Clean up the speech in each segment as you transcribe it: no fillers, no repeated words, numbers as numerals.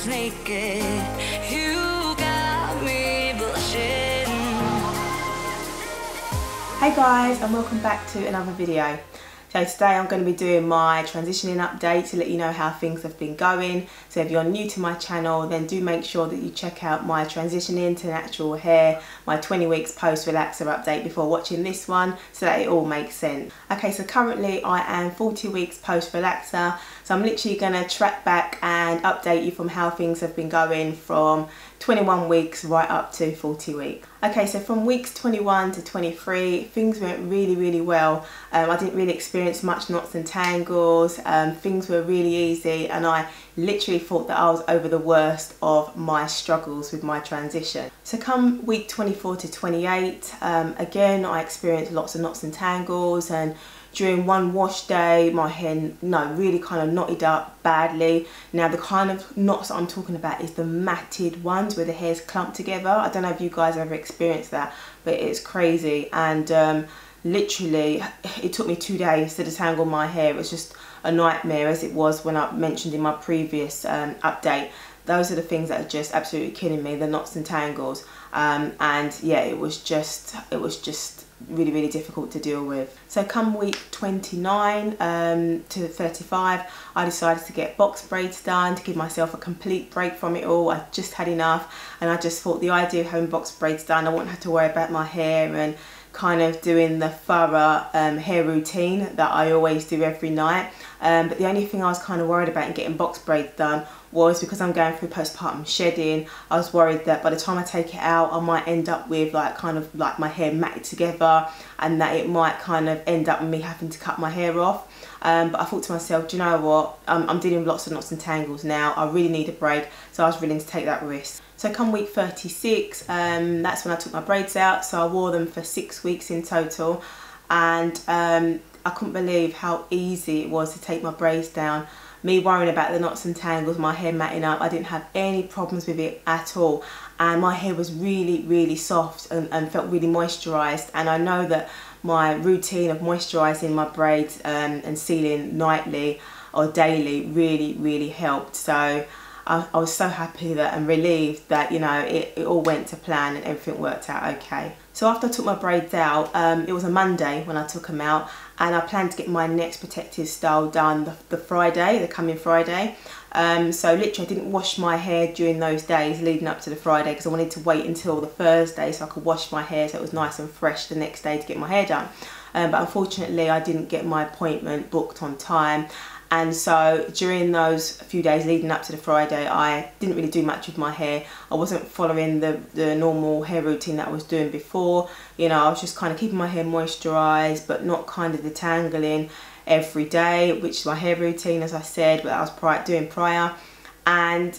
always naked. You got me blushing. Hey guys, and welcome back to another video. So today I'm going to be doing my transitioning update to let you know how things have been going. So if you're new to my channel, then do make sure that you check out my transitioning to natural hair, my 20 weeks post relaxer update before watching this one, so that it all makes sense. Okay, so currently I am 40 weeks post relaxer, so I'm literally going to track back and update you from how things have been going from 21 weeks right up to 40 weeks. Okay, so from weeks 21 to 23, things went really well. I didn't really experience much knots and tangles. Things were really easy, and I literally thought that I was over the worst of my struggles with my transition. So come week 24 to 28, again I experienced lots of knots and tangles, and during one wash day my hair really kind of knotted up badly. Now the kind of knots that I'm talking about is the matted ones where the hair's clumped together. I don't know if you guys ever experienced that, but it's crazy. And literally it took me 2 days to detangle my hair. It was just a nightmare, as it was when I mentioned in my previous update. Those are the things that are just absolutely killing me, the knots and tangles. And yeah, it was just really difficult to deal with. So come week 29 to 35, I decided to get box braids done to give myself a complete break from it all. I just had enough, and I just thought the idea of having box braids done, I wouldn't have to worry about my hair and kind of doing the thorough hair routine that I always do every night. But the only thing I was kind of worried about in getting box braids done was because I'm going through postpartum shedding. I was worried that by the time I take it out, I might end up with kind of my hair matted together, and that it might kind of end up with me having to cut my hair off. But I thought to myself, do you know what, I'm dealing with lots of knots and tangles now, I really need a break, so I was willing to take that risk. So come week 36, that's when I took my braids out, so I wore them for 6 weeks in total, and I couldn't believe how easy it was to take my braids down. Me worrying about the knots and tangles, my hair matting up, I didn't have any problems with it at all, and my hair was really soft and felt really moisturised. And I know that my routine of moisturising my braids and sealing nightly or daily really helped. So I was so happy that and relieved that, you know, it all went to plan and everything worked out okay. So after I took my braids out, it was a Monday when I took them out, and I planned to get my next protective style done the coming Friday. So literally I didn't wash my hair during those days leading up to the Friday, because I wanted to wait until the Thursday so I could wash my hair so it was nice and fresh the next day to get my hair done. But unfortunately I didn't get my appointment booked on time. And so during those few days leading up to the Friday, I didn't really do much with my hair. I wasn't following the normal hair routine that I was doing before. You know, I was just kind of keeping my hair moisturised, but not kind of detangling every day, which is my hair routine, as I said, but I was doing prior. And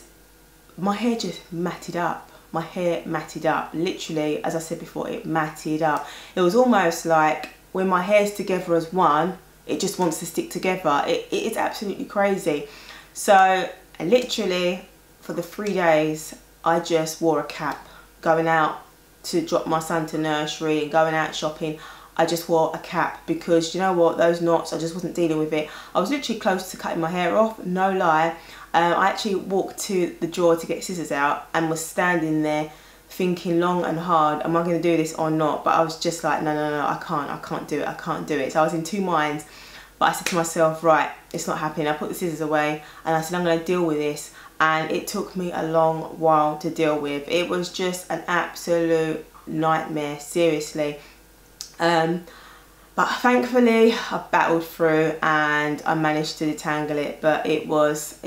my hair just matted up. My hair matted up. Literally, as I said before, it matted up. It was almost like when my hair's together as one, it just wants to stick together. It's absolutely crazy. So literally for the 3 days I just wore a cap. Going out to drop my son to nursery and going out shopping, I just wore a cap, because you know what, those knots, I just wasn't dealing with it. I was literally close to cutting my hair off, no lie. I actually walked to the drawer to get scissors out and was standing there thinking long and hard, am I going to do this or not? But I was just like, no, I can't do it. So I was in two minds, but I said to myself, right, it's not happening. I put the scissors away and I said, I'm going to deal with this. And it took me a long while to deal with. It was just an absolute nightmare, seriously. But thankfully I battled through and I managed to detangle it, but it was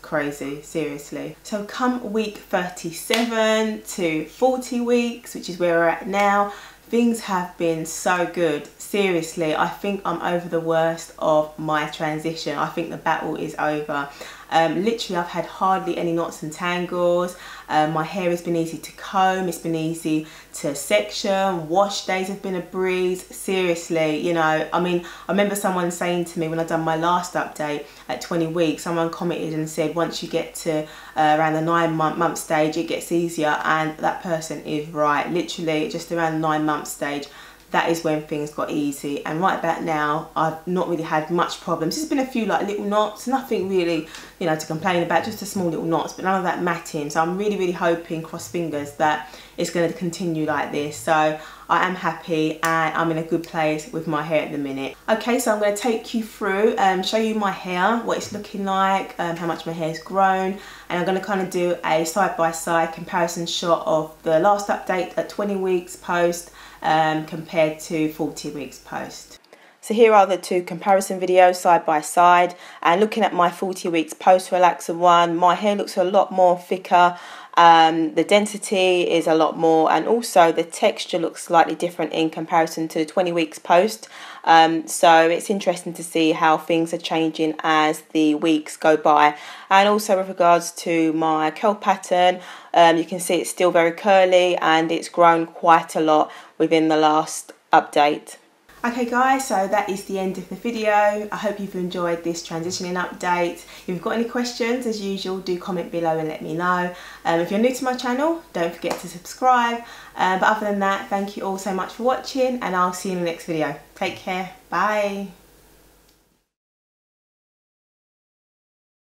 crazy, seriously. So come week 37 to 40 weeks, which is where we're at now, things have been so good. Seriously, I think I'm over the worst of my transition. I think the battle is over. Literally, I've had hardly any knots and tangles. My hair has been easy to comb, it's been easy to section, wash days have been a breeze. Seriously, you know, I mean, I remember someone saying to me when I done my last update at 20 weeks, someone commented and said once you get to around the 9-month stage it gets easier, and that person is right. Literally just around the 9-month stage that is when things got easy. And right about now, I've not really had much problems. There's been a few like little knots, nothing really, you know, to complain about, just a small little knots, but none of that matting. So I'm really hoping, cross fingers, that it's going to continue like this. So I am happy and I'm in a good place with my hair at the minute. Okay, so I'm going to take you through, show you my hair, what it's looking like, how much my hair's grown, and I'm going to kind of do a side-by-side comparison shot of the last update at 20 weeks post compared to 40 weeks post. So here are the two comparison videos side by side, and looking at my 40 weeks post relaxer one, my hair looks a lot more thicker. The density is a lot more, and also the texture looks slightly different in comparison to 20 weeks post. So it's interesting to see how things are changing as the weeks go by. And also with regards to my curl pattern, you can see it's still very curly and it's grown quite a lot within the last update. Okay guys, so that is the end of the video. I hope you've enjoyed this transitioning update. If you've got any questions, as usual, do comment below and let me know. If you're new to my channel, don't forget to subscribe. But other than that, thank you all so much for watching, and I'll see you in the next video. Take care. Bye.